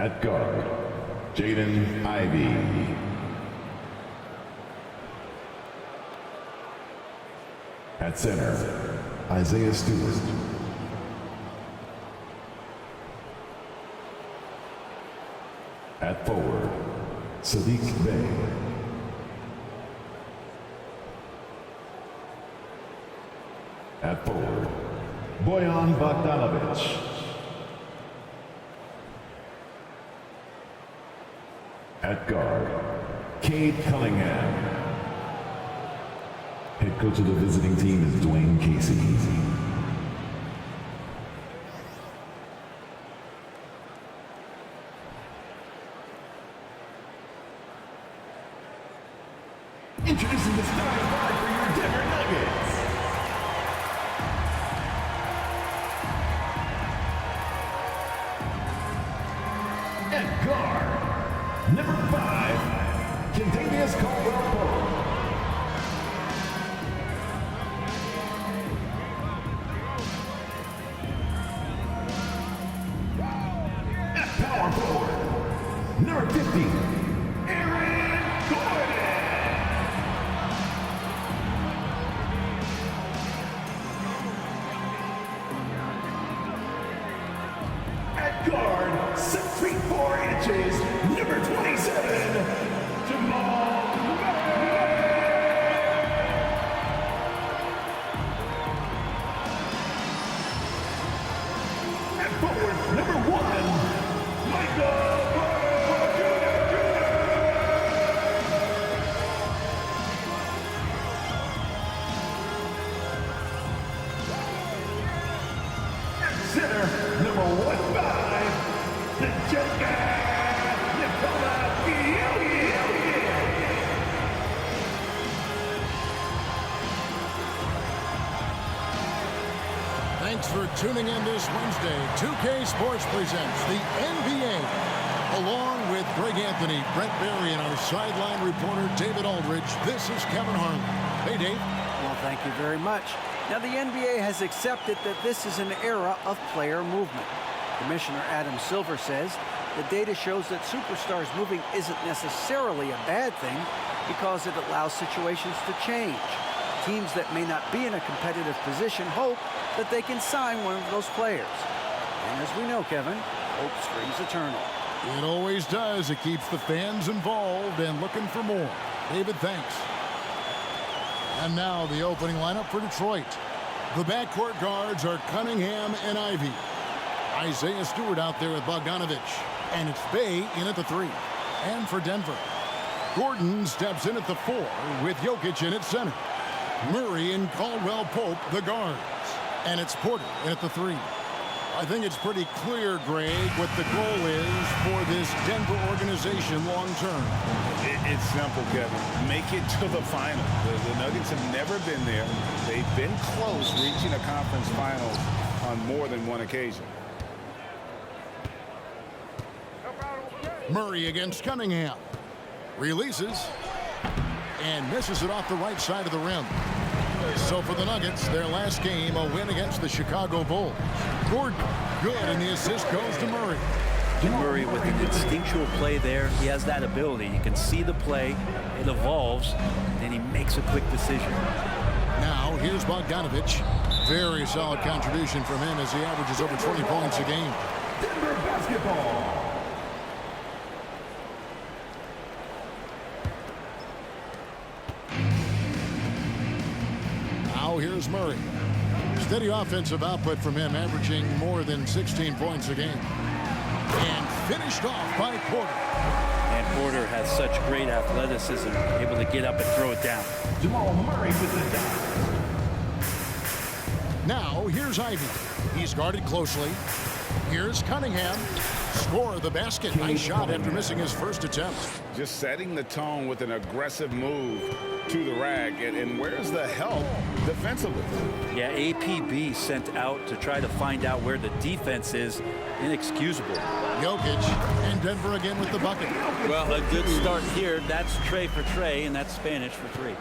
At guard, Jaden Ivey. At center, Isaiah Stewart. At forward, Sadiq Bey. At forward, Boyan Bogdanovic. At guard, Cade Cunningham. Head coach of the visiting team is Dwayne Casey. Introducing the starting five for your Denver Nuggets. At guard, number 5, Kentavious Caldwell-Pope. At power forward, number 50, Aaron Gordon. At guard, 6 feet 4 inches, number 27, Jamal Murray. At forward, number 1, Michael Porter Jr. At center, number 15, the Joker, Nikola Jokic. Thanks for tuning in this Wednesday. 2K Sports presents the NBA. Along with Greg Anthony, Brent Barry, and our sideline reporter David Aldridge, this is Kevin Harlan. Hey, Dave. Well, thank you very much. Now, the NBA has accepted that this is an era of player movement. Commissioner Adam Silver says the data shows that superstars moving isn't necessarily a bad thing because it allows situations to change. Teams that may not be in a competitive position hope that they can sign one of those players. And as we know, Kevin, hope springs eternal. It always does. It keeps the fans involved and looking for more. David, thanks. And now the opening lineup for Detroit. The backcourt guards are Cunningham and Ivey. Isaiah Stewart out there with Bogdanovic. And it's Bey in at the 3. And for Denver, Gordon steps in at the 4 with Jokic in at center. Murray and Caldwell-Pope, the guards. And it's Porter in at the 3. I think it's pretty clear, Greg, what the goal is for this Denver organization long term. It's simple, Kevin. Make it to the final. The Nuggets have never been there. They've been close reaching a conference finals on more than one occasion. Murray against Cunningham. Releases. And misses it off the right side of the rim. So for the Nuggets, their last game, a win against the Chicago Bulls. Gordon, good, and the assist goes to Murray. Murray with an instinctual play there. He has that ability. You can see the play. It evolves, and he makes a quick decision. Now, here's Bogdanovic. Very solid contribution from him as he averages over 20 points a game. Denver basketball. Now here's Murray. Steady offensive output from him, averaging more than 16 points a game. And finished off by Porter. And Porter has such great athleticism, able to get up and throw it down. Jamal Murray with the dunk. Now here's Ivey. He's guarded closely. Here's Cunningham. Score the basket. Nice shot after missing his first attempt. Just setting the tone with an aggressive move to the rack. And where's the help defensively? Yeah, APB sent out to try to find out where the defense is. Inexcusable. Jokic and Denver again with the bucket. Well, a good start here. That's Trey for Trey, and that's Spanish for 3.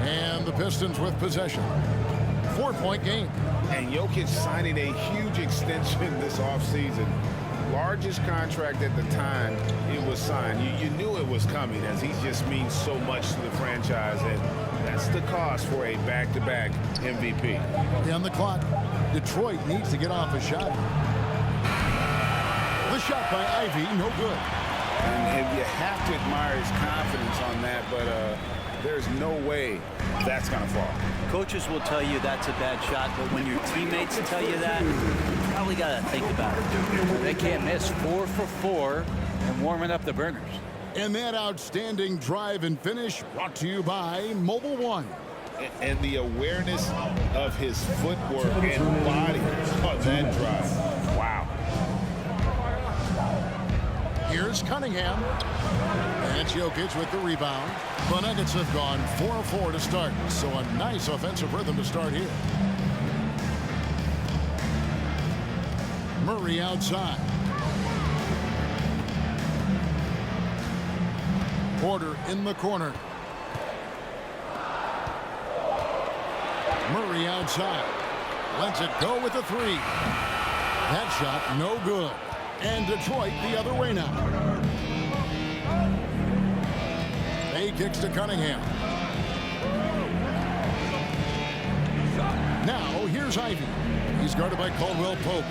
And the Pistons with possession. 4-point game. And Jokic signing a huge extension this offseason. largest contract at the time it was signed. You knew it was coming, as he just means so much to the franchise, and that's the cost for a back-to-back MVP. On the clock, Detroit needs to get off a shot. The shot by Ivy, no good. And you have to admire his confidence on that, but there's no way that's going to fall. Coaches will tell you that's a bad shot, but when your teammates tell you that, you probably got to think about it. They can't miss. 4 for 4 and warming up the burners. And that outstanding drive and finish brought to you by Mobile One. And the awareness of his footwork and body on that drive. Wow. Here's Cunningham. And Jokic with the rebound. The Nuggets have gone 4-4 to start, so a nice offensive rhythm to start here. Murray outside. Porter in the corner. Murray outside. Lets it go with the three. That shot no good. And Detroit the other way now. He kicks to Cunningham. Now here's Ivy. He's guarded by Caldwell Pope.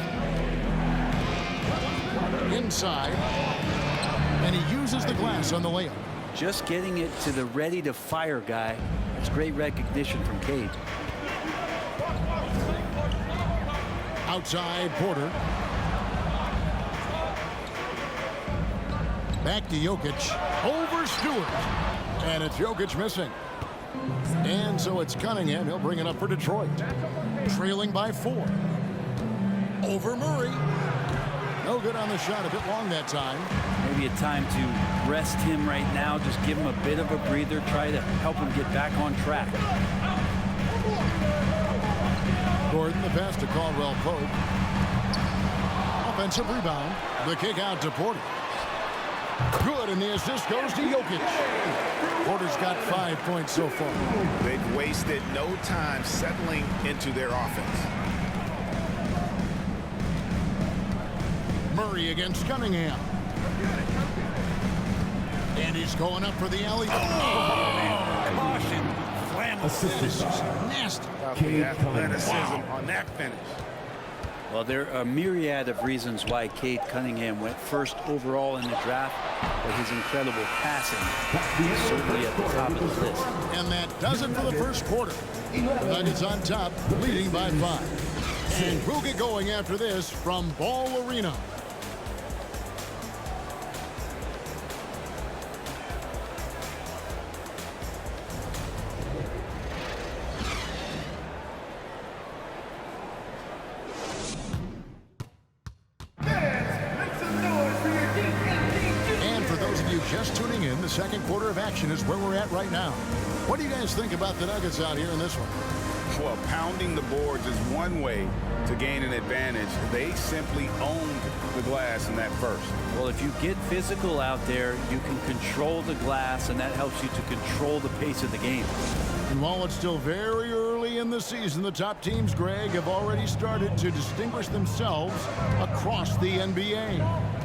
Inside. And he uses the glass on the layup. Just getting it to the ready-to-fire guy. That's great recognition from Cade. Outside Porter. Back to Jokic. Over Stewart. And it's Jokic missing. And so it's Cunningham. He'll bring it up for Detroit. Trailing by 4. Over Murray. No good on the shot. A bit long that time. Maybe a time to rest him right now. Just give him a bit of a breather. Try to help him get back on track. Gordon, the pass to Caldwell Pope. Offensive rebound. The kick out to Porter. Good, and the assist goes to Jokic. Porter's got 5 points so far. They've wasted no time settling into their offense. Murray against Cunningham. And he's going up for the alley. Assist. Nasty. The athleticism on that finish. Well, there are a myriad of reasons why Cade Cunningham went first overall in the draft, but his incredible passing is certainly at the top of the list. And that does it for the first quarter. The Nuggets on top, leading by 5. And we'll get going after this from Ball Arena. Just tuning in, the second quarter of action is where we're at right now. What do you guys think about the Nuggets out here in this one? Well, pounding the boards is one way to gain an advantage. They simply owned the glass in that first. Well, if you get physical out there, you can control the glass, and that helps you to control the pace of the game. And while it's still very early in the season, the top teams, Greg, have already started to distinguish themselves across the NBA.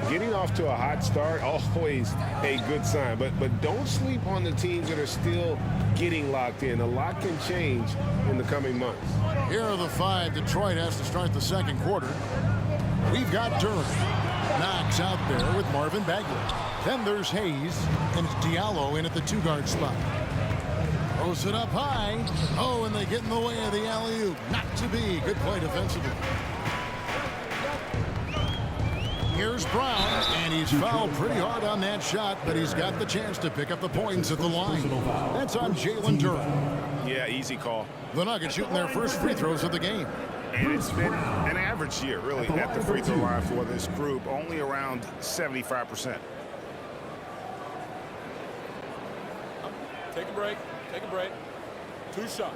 Getting off to a hot start, always a good sign. But don't sleep on the teams that are still getting locked in. A lot can change in the coming months. Here are the 5 Detroit has to start the second quarter. We've got Durham. Knox out there with Marvin Bagley. Then there's Hayes, and it's Diallo in at the 2-guard spot. Throws it up high. Oh, and they get in the way of the alley-oop. Not to be. Good play defensively. Here's Brown, and he's fouled pretty hard on that shot, but he's got the chance to pick up the points at the line. That's on Jalen Durham. Yeah, easy call. The Nuggets shooting their first free throws of the game. And it's been an average year, really, at the free throw line for this group, only around 75%. Take a break. Take a break. 2 shots.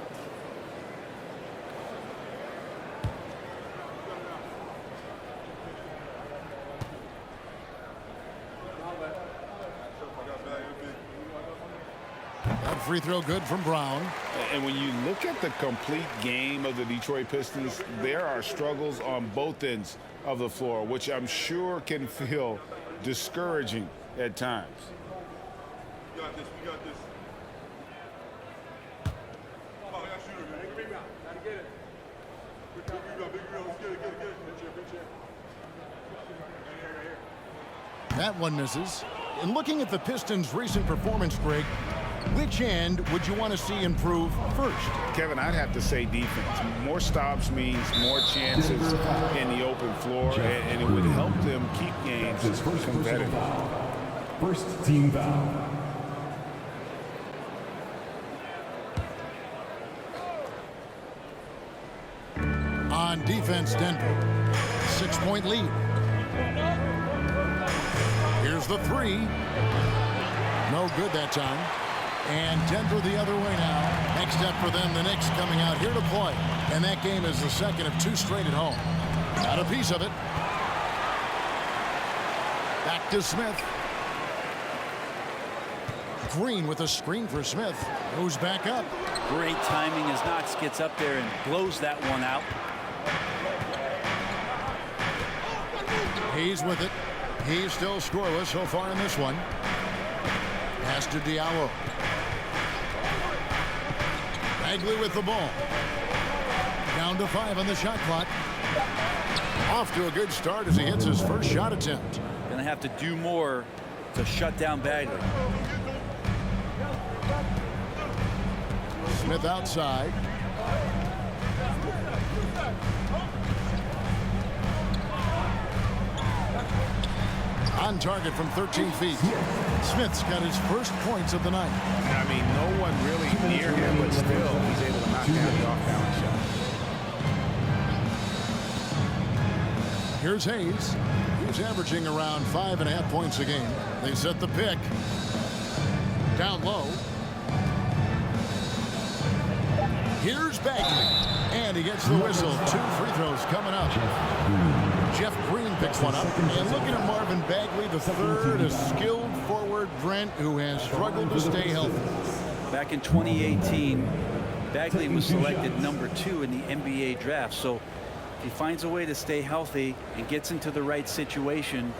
That free throw good from Brown. And when you look at the complete game of the Detroit Pistons, there are struggles on both ends of the floor, which I'm sure can feel discouraging at times. We got this. We got this. Oh, I got shooter, man. Big rebound. Gotta get it. Big rebound. Big rebound. Let's get it. Get it. Get it. Big chair. Big chair. Right here. That one misses. And looking at the Pistons' recent performance, Greg, which end would you want to see improve first? Kevin, I'd have to say defense. More stops means more chances in the open floor, and it would help them keep games His first competitive. foul. First team foul. On defense, Denver. 6-point lead. Here's the three. No good that time. And Denver the other way now. Next step for them, the Knicks coming out here to play. And that game is the second of 2 straight at home. Got a piece of it. Back to Smith. Green with a screen for Smith. Goes back up. Great timing as Knox gets up there and blows that one out. He's with it. He's still scoreless so far in this one. Pass to Diallo. Bagley with the ball. Down to 5 on the shot clock. Off to a good start as he hits his first shot attempt. Gonna have to do more to shut down Bagley. Smith outside. On target from 13 feet. Smith's got his first points of the night. I mean, no one really near him, but still, he's able to knock down the off-balance shot. Here's Hayes. He's averaging around 5.5 points a game. They set the pick. Down low. Here's Bagley. And he gets the whistle. 2 free throws coming up. Jeff Green picks one up. And looking at Marvin Bagley, the third, a skilled forward Brent who has struggled to stay healthy. Back in 2018, Bagley was selected #2 in the NBA draft. So if he finds a way to stay healthy and gets into the right situation,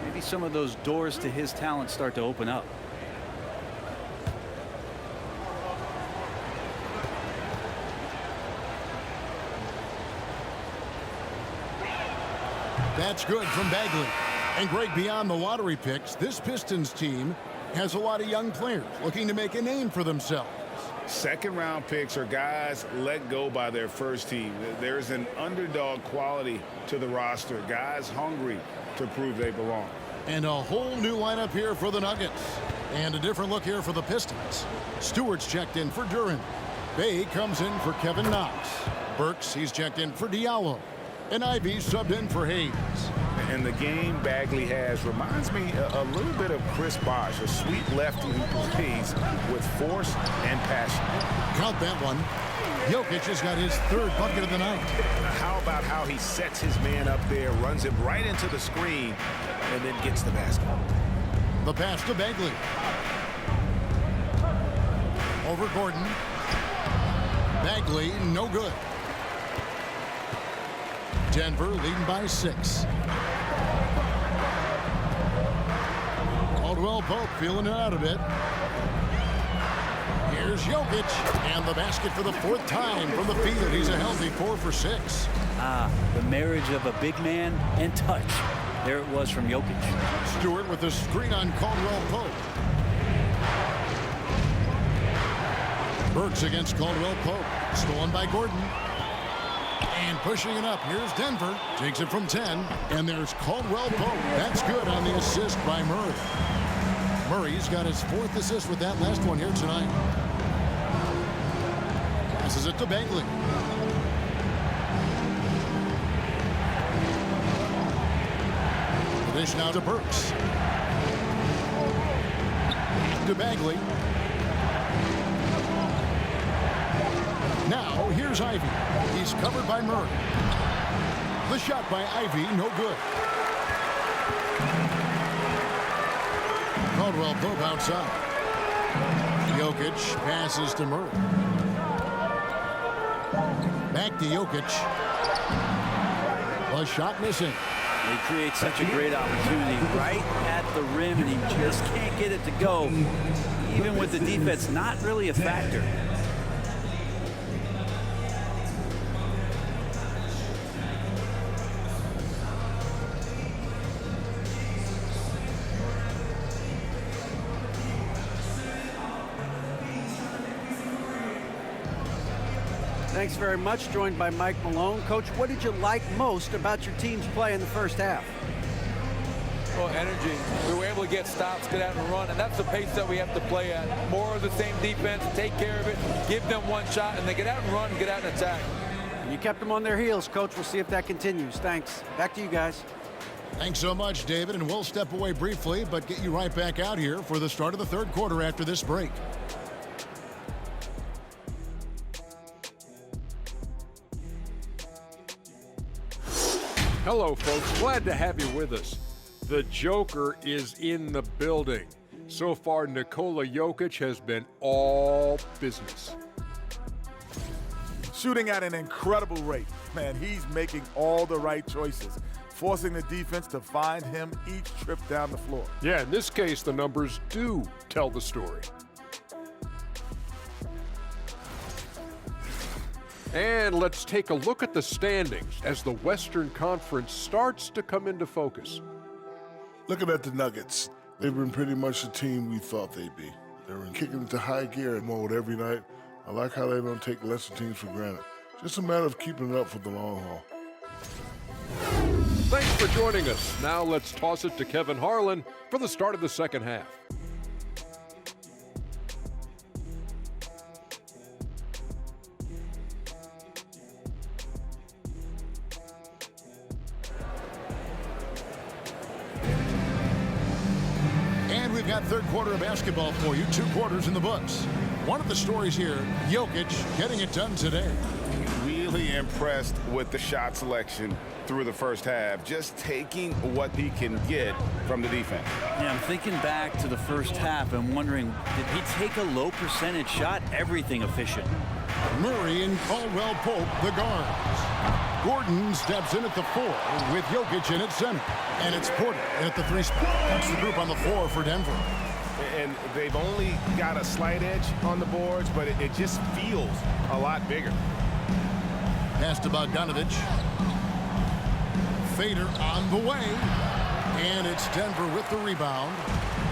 maybe some of those doors to his talent start to open up. That's good from Bagley. And Greg, beyond the lottery picks, this Pistons team has a lot of young players looking to make a name for themselves. Second-round picks are guys let go by their first team. There's an underdog quality to the roster. Guys hungry to prove they belong. And a whole new lineup here for the Nuggets. And a different look here for the Pistons. Stewart's checked in for Duran. Bay comes in for Kevin Knox. Burks, he's checked in for Diallo. And Ivy subbed in for Hayes. And the game Bagley has reminds me a little bit of Chris Bosh, a sweet lefty who plays with force and passion. Count that one. Jokic has got his 3rd bucket of the night. How about how he sets his man up there, runs him right into the screen, and then gets the basket. The pass to Bagley. Over Gordon. Bagley, no good. Denver leading by 6. Caldwell Pope feeling it out a bit. Here's Jokic, and the basket for the 4th time from the field. He's a healthy 4 for 6. The marriage of a big man and touch. There it was from Jokic. Stewart with the screen on Caldwell Pope. Burks against Caldwell Pope. Stolen by Gordon. And pushing it up. Here's Denver. Takes it from 10. And there's Caldwell Pope. That's good on the assist by Murray. Murray's got his 4th assist with that last one here tonight. Passes it to Bagley. The dish now to Burks. To Bagley. Now, here's Ivy. He's covered by Murray. The shot by Ivy, no good. Caldwell Pope outside. Jokic passes to Murray. Back to Jokic. A shot missing. He creates such a great opportunity right at the rim, and he just can't get it to go. Even with the defense not really a factor. Thanks very much. Joined by Mike Malone. Coach, what did you like most about your team's play in the first half? Well, energy. We were able to get stops, get out and run, and that's the pace that we have to play at. More of the same defense, take care of it, give them one shot, and they get out and run and get out and attack. And you kept them on their heels, Coach. We'll see if that continues. Thanks. Back to you guys. Thanks so much, David, and we'll step away briefly, but get you right back out here for the start of the third quarter after this break. Hello, folks. Glad to have you with us. The Joker is in the building. So far, Nikola Jokic has been all business. Shooting at an incredible rate. Man, he's making all the right choices, forcing the defense to find him each trip down the floor. Yeah, in this case, the numbers do tell the story. And let's take a look at the standings as the Western Conference starts to come into focus. Looking at the Nuggets, they've been pretty much the team we thought they'd be. They're kicking into high gear mode every night. I like how they don't take lesser teams for granted. Just a matter of keeping it up for the long haul. Thanks for joining us. Now let's toss it to Kevin Harlan for the start of the second half. We've got third quarter of basketball for you, 2 quarters in the books. One of the stories here, Jokic getting it done today. Really impressed with the shot selection through the first half, just taking what he can get from the defense. Yeah, I'm thinking back to the first half and wondering, did he take a low percentage shot? Everything efficient. Murray and Caldwell Pope, the guards. Gordon steps in at the 4 with Jokic in at center. And it's Porter in at the 3 spot. That's the group on the floor for Denver. And they've only got a slight edge on the boards, but it just feels a lot bigger. Pass to Bogdanovich. Fader on the way. And it's Denver with the rebound.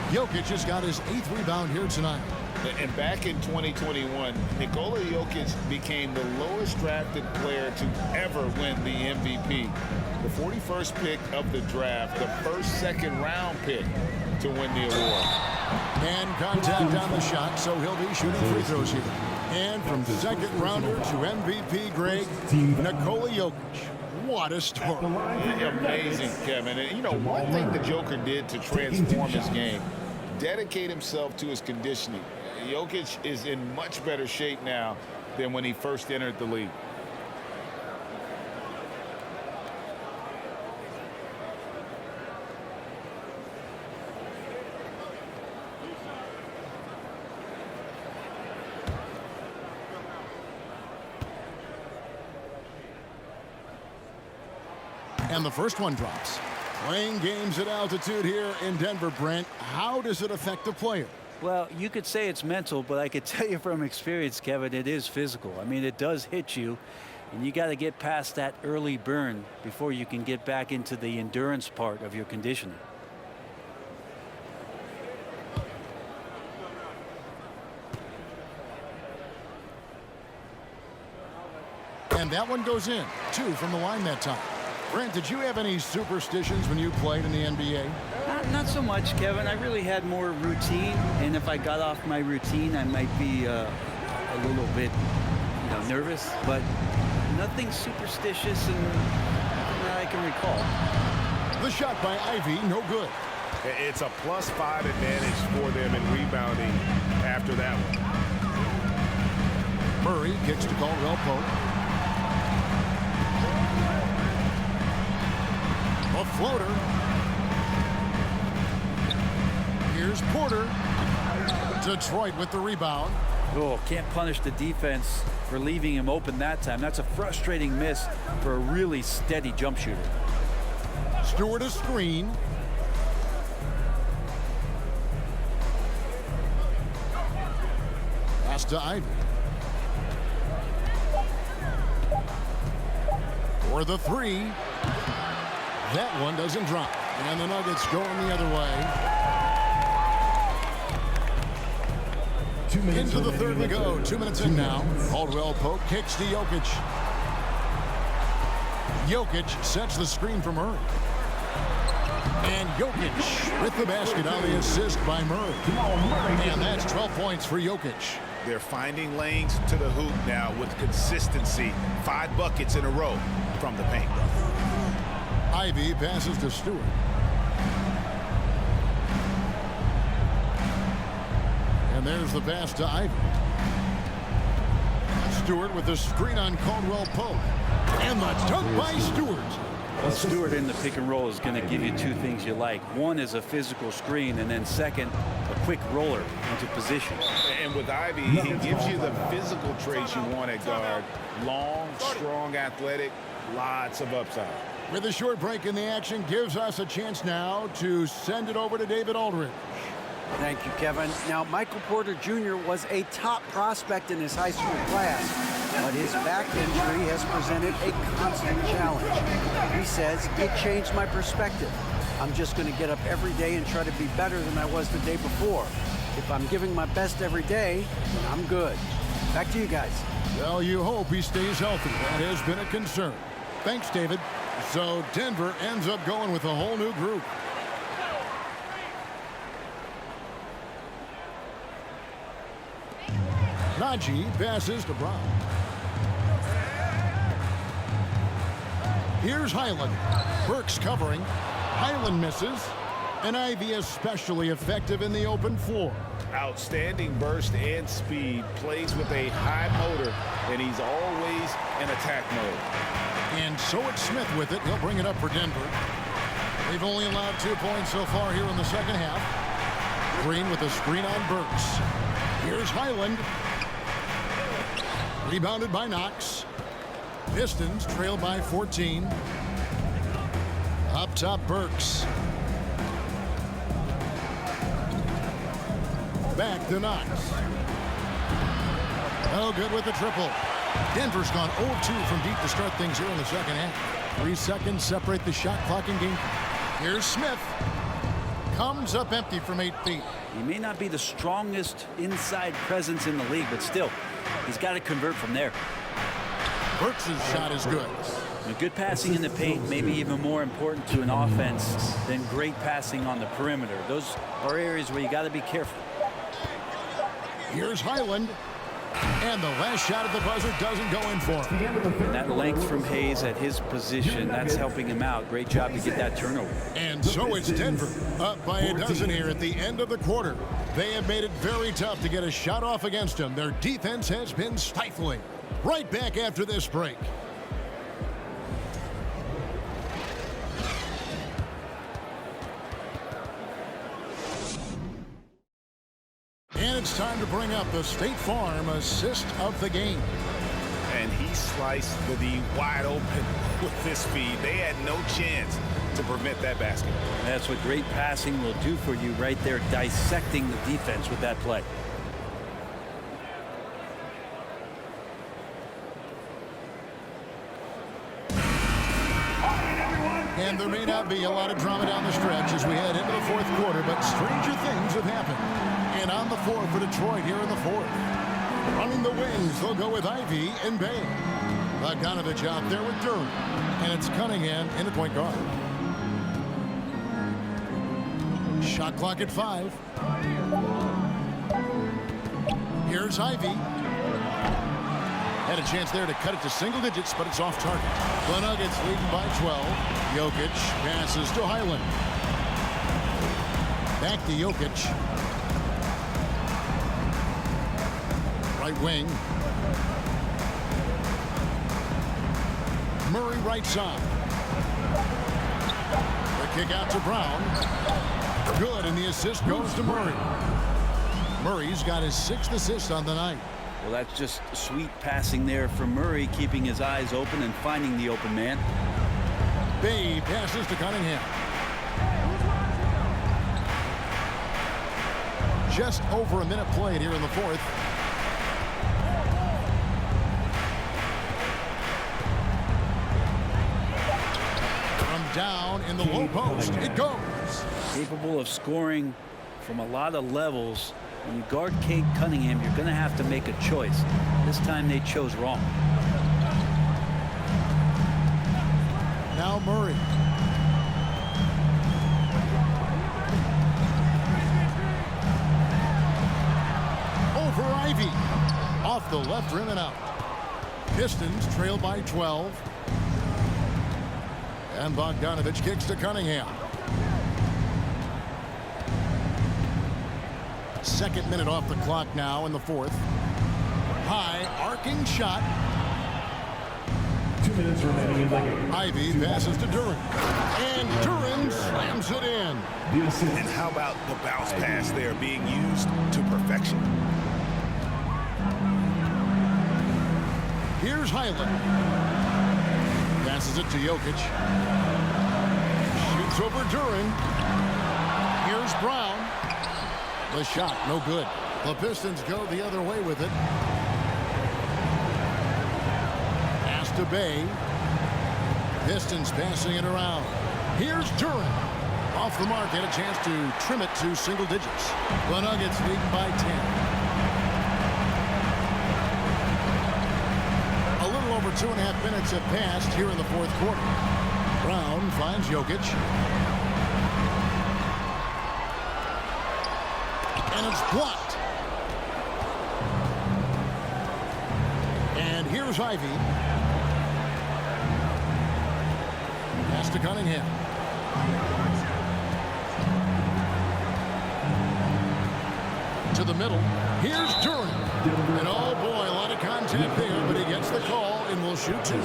Jokic has got his 8th rebound here tonight. And back in 2021, Nikola Jokic became the lowest drafted player to ever win the MVP. The 41st pick of the draft, the first second-round pick to win the award. And contact on the shot, so he'll be shooting free throws here. And from second rounder to MVP Greg, Nikola Jokic. What a story. Amazing, Kevin. And, you know, one thing the Joker did to transform his game, dedicate himself to his conditioning. Jokic is in much better shape now than when he first entered the league. And the first one drops. Playing games at altitude here in Denver, Brent. How does it affect the player? Well, you could say it's mental, but I could tell you from experience, Kevin, it is physical. I mean, it does hit you, and you got to get past that early burn before you can get back into the endurance part of your conditioning. And that one goes in. 2 from the line that time. Brent, did you have any superstitions when you played in the NBA? Not so much, Kevin. I really had more routine, and if I got off my routine, I might be a little bit, nervous, but nothing superstitious and nothing that I can recall. The shot by Ivy, no good. It's a +5 advantage for them in rebounding after that one. Murray kicks to Caldwell Pope. A floater. Here's Porter. Detroit with the rebound. Oh, can't punish the defense for leaving him open that time. That's a frustrating miss for a really steady jump shooter. Stewart a screen. Pass to Ivy. For the three. That one doesn't drop. And the Nuggets going the other way. Into the third we go. 2 minutes in now. Caldwell Pope kicks to Jokic. Jokic sets the screen for Murray. And Jokic with the basket on the assist by Murray. And that's 12 points for Jokic. They're finding lanes to the hoop now with consistency. 5 buckets in a row from the paint. Ivy passes to Stewart. And there's the pass to Ivy. Stewart with the screen on Caldwell Pope. And the dunk by Stewart. Well, Stewart in the pick and roll is going to give you 2 things you like. One is a physical screen, and then second, a quick roller into position. And with Ivy, he gives you the physical traits you want at guard. Long, strong, athletic, lots of upside. With a short break in the action, gives us a chance now to send it over to David Aldridge. Thank you, Kevin. Now, Michael Porter Jr. was a top prospect in his high school class, but his back injury has presented a constant challenge. He says, it changed my perspective. I'm just going to get up every day and try to be better than I was the day before. If I'm giving my best every day, then I'm good. Back to you guys. Well, you hope he stays healthy. That has been a concern. Thanks, David. So Denver ends up going with a whole new group. Najee passes to Brown. Here's Highland. Burks covering. Highland misses. And Ivy especially effective in the open floor. Outstanding burst and speed. Plays with a high motor, and he's always in attack mode. And so it's Smith with it. He'll bring it up for Denver. They've only allowed 2 points so far here in the second half. Green with a screen on Burks. Here's Highland. Rebounded by Knox. Pistons trail by 14. Up top, Burks. Back to Knox. Oh, good with the triple. Denver's gone 0-2 from deep to start things here in the second half. 3 seconds separate the shot clock and game. Here's Smith. Comes up empty from 8 feet. He may not be the strongest inside presence in the league, but still, he's got to convert from there. Burks' shot is good. Good passing in the paint may be even more important to an offense than great passing on the perimeter. Those are areas where you got to be careful. Here's Highland. And the last shot at the buzzer doesn't go in for him. And that length from Hayes at his position, that's helping him out. Great job to get that turnover. And so it's Denver up by a dozen here at the end of the quarter. They have made it very tough to get a shot off against them. Their defense has been stifling. Right back after this break. And it's time to bring up the State Farm assist of the game. And he sliced the D wide open with this speed. They had no chance to prevent that basket. That's what great passing will do for you right there, dissecting the defense with that play. And there may not be a lot of drama down the stretch as we head into the fourth quarter, but stranger things have happened. And on the floor for Detroit here in the fourth. Running the wings, they'll go with Ivy and Bay. Bogdanovich out there with Durham. And it's Cunningham in the point guard. Shot clock at 5. Here's Ivy. Had a chance there to cut it to single digits, but it's off target. The Nuggets leading by 12. Jokic passes to Highland. Back to Jokic. Right wing. Murray right side. The kick out to Brown. Good, and the assist goes to Murray. Murray's got his 6th assist on the night. Well, that's just sweet passing there from Murray, keeping his eyes open and finding the open man. Bay passes to Cunningham. Just over a minute played here in the 4th. From down in the low post, it goes. Capable of scoring from a lot of levels. When you guard Cade Cunningham, you're going to have to make a choice. This time they chose wrong. Now Murray. Over Ivy. Off the left rim and out. Pistons trail by 12. And Bogdanovich kicks to Cunningham. 2nd minute off the clock now in the 4th. High arcing shot. 2 minutes remaining in the game. Ivy passes to Duren. And Duren slams it in. And how about the bounce pass there being used to perfection? Here's Highland. Passes it to Jokic. Shoots over Duren. Here's Brown. The shot, no good. The Pistons go the other way with it. Pass to Bay. Pistons passing it around. Here's Duren. Off the mark, and a chance to trim it to single digits. The Nuggets lead by 10. A little over 2.5 minutes have passed here in the 4th quarter. Brown finds Jokic. And it's blocked. And here's Ivy. Pass to Cunningham. To the middle. Here's Duren. And oh boy, a lot of contact there, but he gets the call and will shoot 2.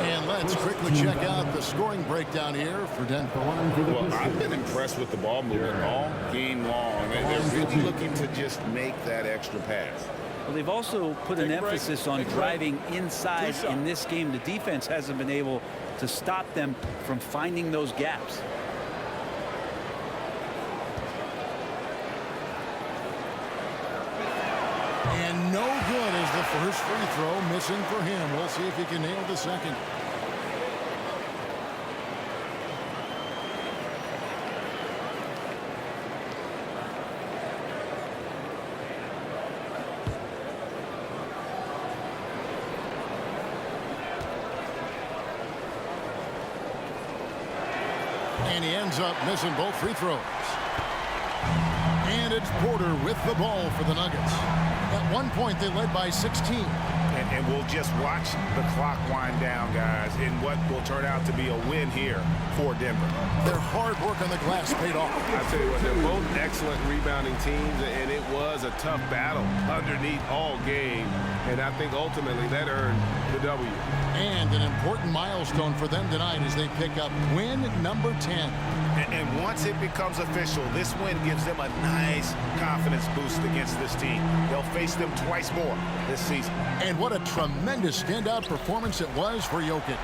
And let's quickly check out the scoring breakdown here for Denver. Well, I've been impressed with the ball movement all game long. They're really looking to just make that extra pass. Well, they've also put an emphasis on driving inside in this game. The defense hasn't been able to stop them from finding those gaps. And no good as the first free throw missing for him. We'll see if he can nail the second. And he ends up missing both free throws. And it's Porter with the ball for the Nuggets. At one point, they led by 16. And we'll just watch the clock wind down, guys, in what will turn out to be a win here for Denver. Their hard work on the glass paid off. I tell you what, they're both excellent rebounding teams, and it was a tough battle underneath all game. And I think ultimately that earned the W. And an important milestone for them tonight as they pick up win number 10. And once it becomes official, this win gives them a nice confidence boost against this team. They'll face them twice more this season. And what a tremendous standout performance it was for Jokic.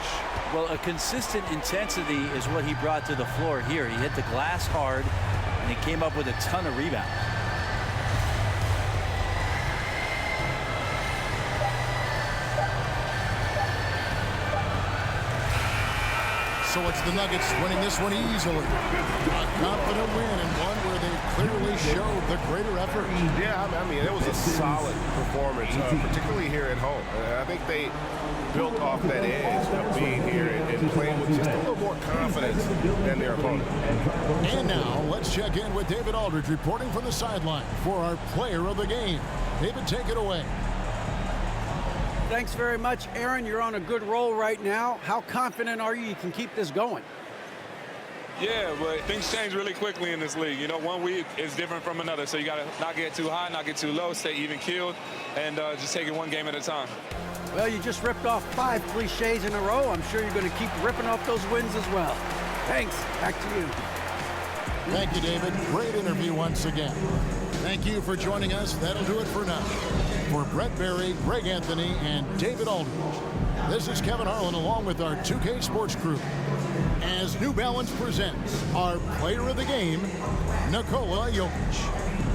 Well, a consistent intensity is what he brought to the floor here. He hit the glass hard, and he came up with a ton of rebounds. So it's the Nuggets winning this one easily. A confident win and one where they clearly showed the greater effort. Yeah, I mean, it was a solid performance, particularly here at home. I think they built off that edge of being here and playing with just a little more confidence than their opponent. And now let's check in with David Aldridge reporting from the sideline for our player of the game. David, take it away. Thanks very much, Aaron. You're on a good roll right now. How confident are you can keep this going? Yeah, but things change really quickly in this league. You know, one week is different from another, so you got to not get too high, not get too low, stay even keeled, and just take it one game at a time. Well, you just ripped off 5 cliches in a row. I'm sure you're going to keep ripping off those wins as well. Thanks. Back to you. Thank you, David. Great interview once again. Thank you for joining us. That'll do it for now. For Brett Berry, Greg Anthony, and David Aldridge, this is Kevin Harlan along with our 2K Sports crew as New Balance presents our player of the game, Nikola Jokic.